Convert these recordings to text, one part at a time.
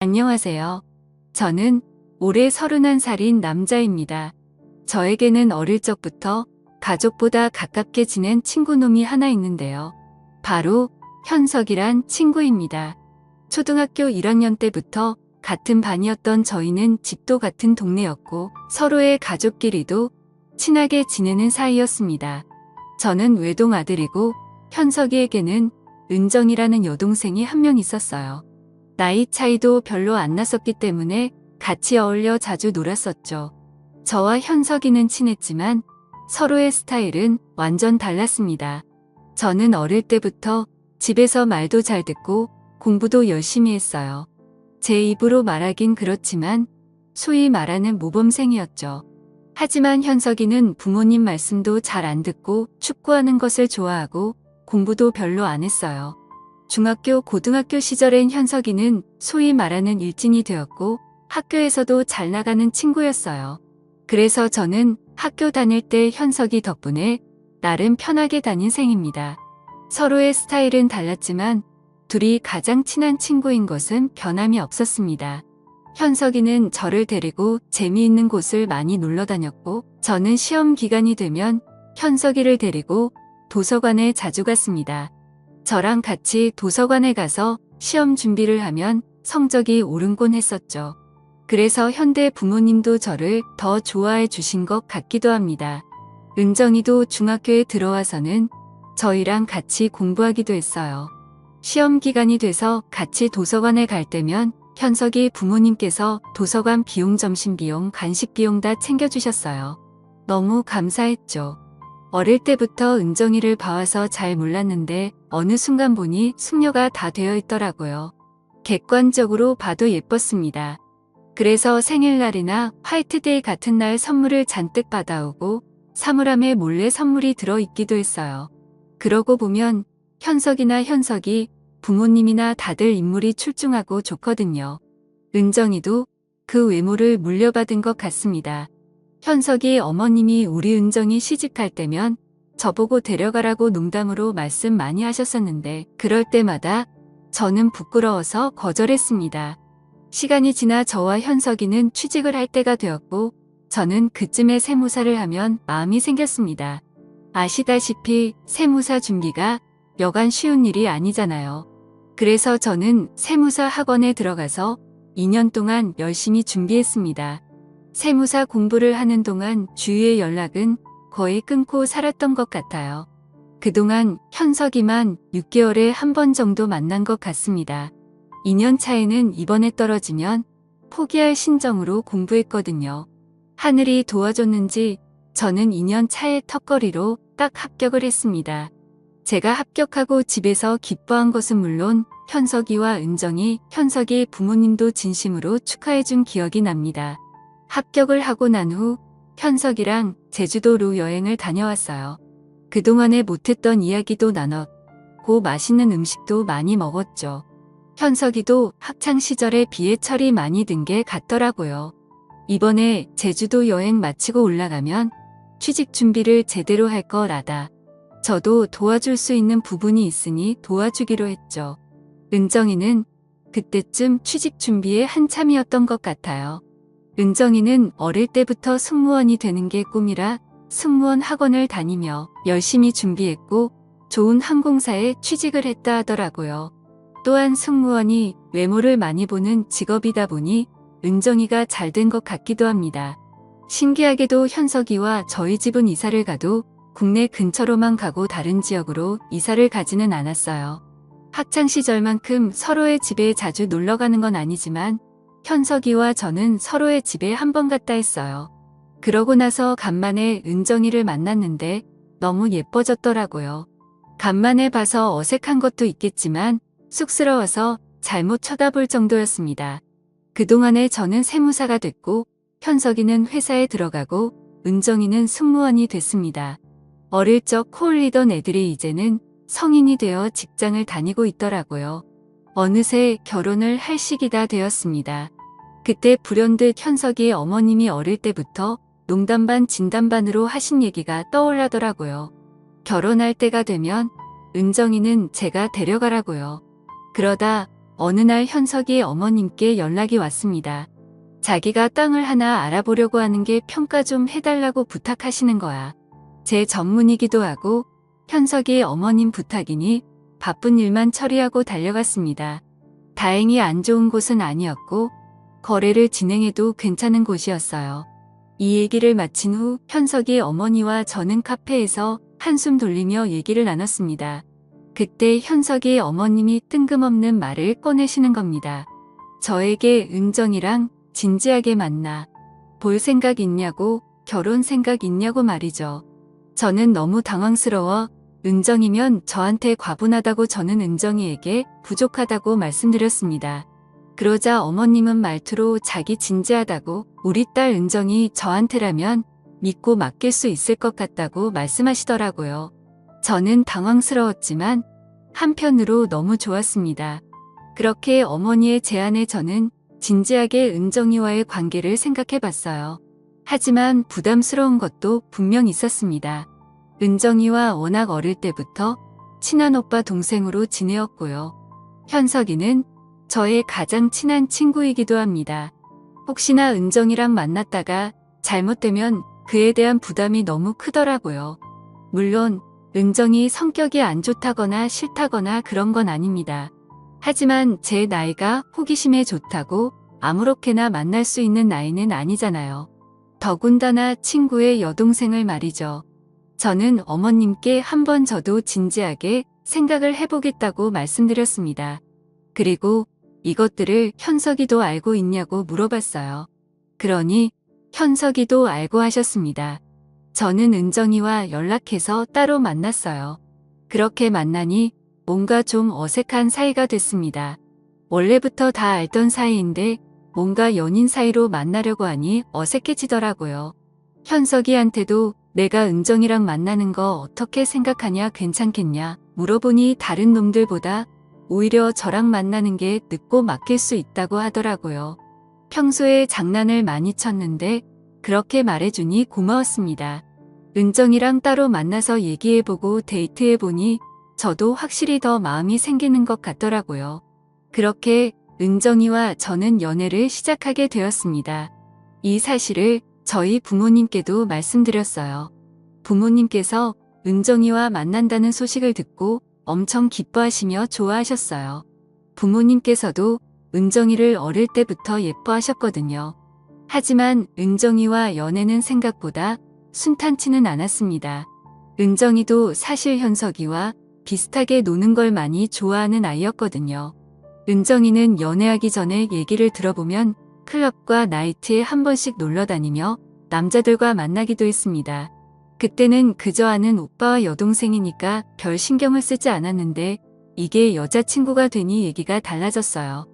안녕하세요. 저는 올해 31살인 남자입니다. 저에게는 어릴 적부터 가족보다 가깝게 지낸 친구놈이 하나 있는데요. 바로 현석이란 친구입니다. 초등학교 1학년 때부터 같은 반이었던 저희는 집도 같은 동네였고 서로의 가족끼리도 친하게 지내는 사이였습니다. 저는 외동 아들이고 현석이에게는 은정이라는 여동생이 한 명 있었어요. 나이 차이도 별로 안 났었기 때문에 같이 어울려 자주 놀았었죠. 저와 현석이는 친했지만 서로의 스타일은 완전 달랐습니다. 저는 어릴 때부터 집에서 말도 잘 듣고 공부도 열심히 했어요. 제 입으로 말하긴 그렇지만 소위 말하는 모범생이었죠. 하지만 현석이는 부모님 말씀도 잘 안 듣고 축구하는 것을 좋아하고 공부도 별로 안 했어요. 중학교, 고등학교 시절엔 현석이는 소위 말하는 일진이 되었고 학교에서도 잘 나가는 친구였어요. 그래서 저는 학교 다닐 때 현석이 덕분에 나름 편하게 다닌 셈입니다. 서로의 스타일은 달랐지만 둘이 가장 친한 친구인 것은 변함이 없었습니다. 현석이는 저를 데리고 재미있는 곳을 많이 놀러 다녔고 저는 시험 기간이 되면 현석이를 데리고 도서관에 자주 갔습니다. 저랑 같이 도서관에 가서 시험 준비를 하면 성적이 오르곤 했었죠. 그래서 현대 부모님도 저를 더 좋아해 주신 것 같기도 합니다. 은정이도 중학교에 들어와서는 저희랑 같이 공부하기도 했어요. 시험 기간이 돼서 같이 도서관에 갈 때면 현석이 부모님께서 도서관 비용, 점심 비용, 간식 비용 다 챙겨주셨어요. 너무 감사했죠. 어릴 때부터 은정이를 봐와서 잘 몰랐는데 어느 순간 보니 숙녀가 다 되어 있더라고요. 객관적으로 봐도 예뻤습니다. 그래서 생일날이나 화이트데이 같은 날 선물을 잔뜩 받아오고 사물함에 몰래 선물이 들어있기도 했어요. 그러고 보면 현석이나 현석이 부모님이나 다들 인물이 출중하고 좋거든요. 은정이도 그 외모를 물려받은 것 같습니다. 현석이 어머님이 우리 은정이 시집갈 때면 저보고 데려가라고 농담으로 말씀 많이 하셨었는데 그럴 때마다 저는 부끄러워서 거절했습니다. 시간이 지나 저와 현석이는 취직을 할 때가 되었고 저는 그쯤에 세무사를 하면 마음이 생겼습니다. 아시다시피 세무사 준비가 여간 쉬운 일이 아니잖아요. 그래서 저는 세무사 학원에 들어가서 2년 동안 열심히 준비했습니다. 세무사 공부를 하는 동안 주위의 연락은 거의 끊고 살았던 것 같아요. 그동안 현석이만 6개월에 한 번 정도 만난 것 같습니다. 2년 차에는 이번에 떨어지면 포기할 심정으로 공부했거든요. 하늘이 도와줬는지 저는 2년 차의 턱걸이로 딱 합격을 했습니다. 제가 합격하고 집에서 기뻐한 것은 물론 현석이와 은정이, 현석이 부모님도 진심으로 축하해준 기억이 납니다. 합격을 하고 난 후 현석이랑 제주도로 여행을 다녀왔어요. 그동안에 못했던 이야기도 나눴고 맛있는 음식도 많이 먹었죠. 현석이도 학창시절에 비에 철이 많이 든 게 같더라고요. 이번에 제주도 여행 마치고 올라가면 취직 준비를 제대로 할 거라다. 저도 도와줄 수 있는 부분이 있으니 도와주기로 했죠. 은정이는 그때쯤 취직 준비에 한참이었던 것 같아요. 은정이는 어릴 때부터 승무원이 되는 게 꿈이라 승무원 학원을 다니며 열심히 준비했고 좋은 항공사에 취직을 했다 하더라고요. 또한 승무원이 외모를 많이 보는 직업이다 보니 은정이가 잘 된 것 같기도 합니다. 신기하게도 현석이와 저희 집은 이사를 가도 국내 근처로만 가고 다른 지역으로 이사를 가지는 않았어요. 학창시절만큼 서로의 집에 자주 놀러 가는 건 아니지만 현석이와 저는 서로의 집에 한 번 갔다 했어요. 그러고 나서 간만에 은정이를 만났는데 너무 예뻐졌더라고요. 간만에 봐서 어색한 것도 있겠지만 쑥스러워서 잘못 쳐다볼 정도였습니다. 그동안에 저는 세무사가 됐고 현석이는 회사에 들어가고 은정이는 승무원이 됐습니다. 어릴 적 코올리던 애들이 이제는 성인이 되어 직장을 다니고 있더라고요. 어느새 결혼을 할 시기가 되었습니다. 그때 불현듯 현석이의 어머님이 어릴 때부터 농담 반 진담 반으로 하신 얘기가 떠올라더라고요. 결혼할 때가 되면 은정이는 제가 데려가라고요. 그러다 어느 날 현석이의 어머님께 연락이 왔습니다. 자기가 땅을 하나 알아보려고 하는 게 평가 좀 해달라고 부탁하시는 거야. 제 전문이기도 하고 현석이의 어머님 부탁이니 바쁜 일만 처리하고 달려갔습니다. 다행히 안 좋은 곳은 아니었고 거래를 진행해도 괜찮은 곳이었어요. 이 얘기를 마친 후 현석이의 어머니와 저는 카페에서 한숨 돌리며 얘기를 나눴습니다. 그때 현석이의 어머님이 뜬금없는 말을 꺼내시는 겁니다. 저에게 은정이랑 진지하게 만나 볼 생각 있냐고, 결혼 생각 있냐고 말이죠. 저는 너무 당황스러워 은정이면 저한테 과분하다고 저는 은정이에게 부족하다고 말씀드렸습니다. 그러자 어머님은 말투로 자기 진지하다고 우리 딸 은정이 저한테라면 믿고 맡길 수 있을 것 같다고 말씀하시더라고요. 저는 당황스러웠지만 한편으로 너무 좋았습니다. 그렇게 어머니의 제안에 저는 진지하게 은정이와의 관계를 생각해 봤어요. 하지만 부담스러운 것도 분명 있었습니다. 은정이와 워낙 어릴 때부터 친한 오빠 동생으로 지내었고요. 현석이는 저의 가장 친한 친구이기도 합니다. 혹시나 은정이랑 만났다가 잘못되면 그에 대한 부담이 너무 크더라고요. 물론 은정이 성격이 안 좋다거나 싫다거나 그런 건 아닙니다. 하지만 제 나이가 호기심에 좋다고 아무렇게나 만날 수 있는 나이는 아니잖아요. 더군다나 친구의 여동생을 말이죠. 저는 어머님께 한번 저도 진지하게 생각을 해보겠다고 말씀드렸습니다. 그리고 이것들을 현석이도 알고 있냐고 물어봤어요. 그러니 현석이도 알고 하셨습니다. 저는 은정이와 연락해서 따로 만났어요. 그렇게 만나니 뭔가 좀 어색한 사이가 됐습니다. 원래부터 다 알던 사이인데 뭔가 연인 사이로 만나려고 하니 어색해지더라고요. 현석이한테도 내가 은정이랑 만나는 거 어떻게 생각하냐, 괜찮겠냐 물어보니 다른 놈들보다 오히려 저랑 만나는 게 늦고 맡길 수 있다고 하더라고요. 평소에 장난을 많이 쳤는데 그렇게 말해주니 고마웠습니다. 은정이랑 따로 만나서 얘기해보고 데이트해보니 저도 확실히 더 마음이 생기는 것 같더라고요. 그렇게 은정이와 저는 연애를 시작하게 되었습니다. 이 사실을 저희 부모님께도 말씀드렸어요. 부모님께서 은정이와 만난다는 소식을 듣고 엄청 기뻐하시며 좋아하셨어요. 부모님께서도 은정이를 어릴 때부터 예뻐하셨거든요. 하지만 은정이와 연애는 생각보다 순탄치는 않았습니다. 은정이도 사실 현석이와 비슷하게 노는 걸 많이 좋아하는 아이였거든요. 은정이는 연애하기 전에 얘기를 들어보면 클럽과 나이트에 한 번씩 놀러 다니며 남자들과 만나기도 했습니다. 그때는 그저 아는 오빠와 여동생이니까 별 신경을 쓰지 않았는데 이게 여자친구가 되니 얘기가 달라졌어요.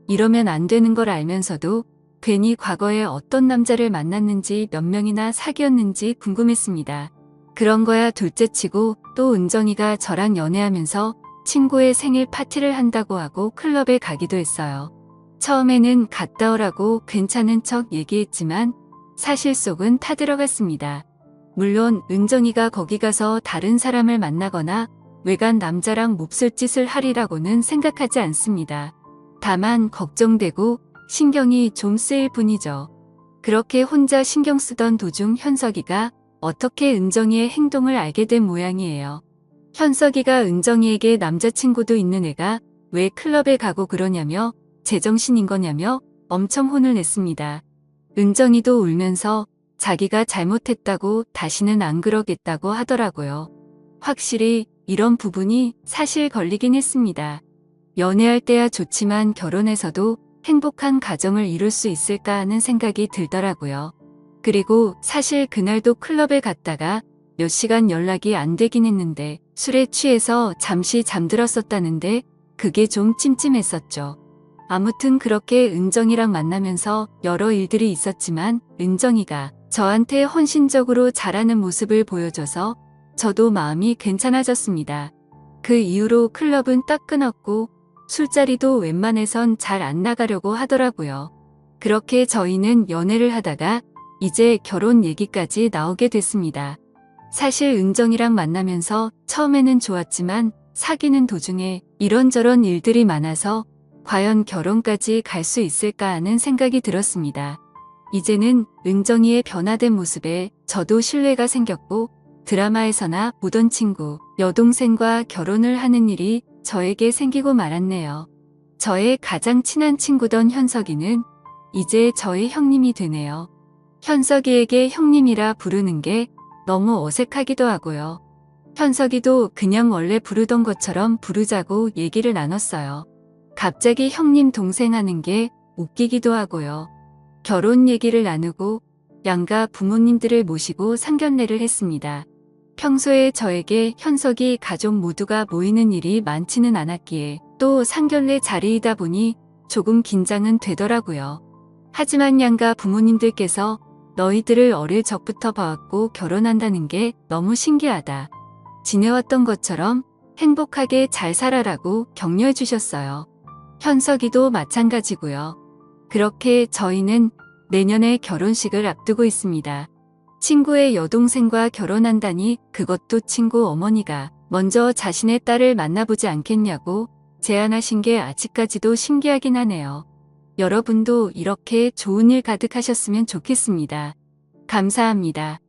이러면 안 되는 걸 알면서도 괜히 과거에 어떤 남자를 만났는지 몇 명이나 사귀었는지 궁금했습니다. 그런 거야 둘째치고 또 은정이가 저랑 연애하면서 친구의 생일 파티를 한다고 하고 클럽에 가기도 했어요. 처음에는 갔다 오라고 괜찮은 척 얘기했지만 사실 속은 타들어갔습니다. 물론 은정이가 거기 가서 다른 사람을 만나거나 외간 남자랑 몹쓸 짓을 하리라고는 생각하지 않습니다. 다만 걱정되고 신경이 좀 쓰일 뿐이죠. 그렇게 혼자 신경 쓰던 도중 현석이가 어떻게 은정이의 행동을 알게 된 모양이에요. 현석이가 은정이에게 남자친구도 있는 애가 왜 클럽에 가고 그러냐며 제정신인 거냐며 엄청 혼을 냈습니다. 은정이도 울면서 자기가 잘못했다고 다시는 안 그러겠다고 하더라고요. 확실히 이런 부분이 사실 걸리긴 했습니다. 연애할 때야 좋지만 결혼해서도 행복한 가정을 이룰 수 있을까 하는 생각이 들더라고요. 그리고 사실 그날도 클럽에 갔다가 몇 시간 연락이 안 되긴 했는데 술에 취해서 잠시 잠들었었다는데 그게 좀 찜찜했었죠. 아무튼 그렇게 은정이랑 만나면서 여러 일들이 있었지만 은정이가 저한테 헌신적으로 잘하는 모습을 보여줘서 저도 마음이 괜찮아졌습니다. 그 이후로 클럽은 딱 끊었고 술자리도 웬만해선 잘 안 나가려고 하더라고요. 그렇게 저희는 연애를 하다가 이제 결혼 얘기까지 나오게 됐습니다. 사실 은정이랑 만나면서 처음에는 좋았지만 사귀는 도중에 이런저런 일들이 많아서 과연 결혼까지 갈 수 있을까 하는 생각이 들었습니다. 이제는 은정이의 변화된 모습에 저도 신뢰가 생겼고 드라마에서나 보던 친구, 여동생과 결혼을 하는 일이 저에게 생기고 말았네요. 저의 가장 친한 친구던 현석이는 이제 저의 형님이 되네요. 현석이에게 형님이라 부르는 게 너무 어색하기도 하고요. 현석이도 그냥 원래 부르던 것처럼 부르자고 얘기를 나눴어요. 갑자기 형님 동생 하는 게 웃기기도 하고요. 결혼 얘기를 나누고 양가 부모님들을 모시고 상견례를 했습니다. 평소에 저에게 현석이 가족 모두가 모이는 일이 많지는 않았기에 또 상견례 자리이다 보니 조금 긴장은 되더라고요. 하지만 양가 부모님들께서 너희들을 어릴 적부터 봐왔고 결혼한다는 게 너무 신기하다. 지내왔던 것처럼 행복하게 잘 살아라고 격려해 주셨어요. 현석이도 마찬가지고요. 그렇게 저희는 내년에 결혼식을 앞두고 있습니다. 친구의 여동생과 결혼한다니 그것도 친구 어머니가 먼저 자신의 딸을 만나보지 않겠냐고 제안하신 게 아직까지도 신기하긴 하네요. 여러분도 이렇게 좋은 일 가득하셨으면 좋겠습니다. 감사합니다.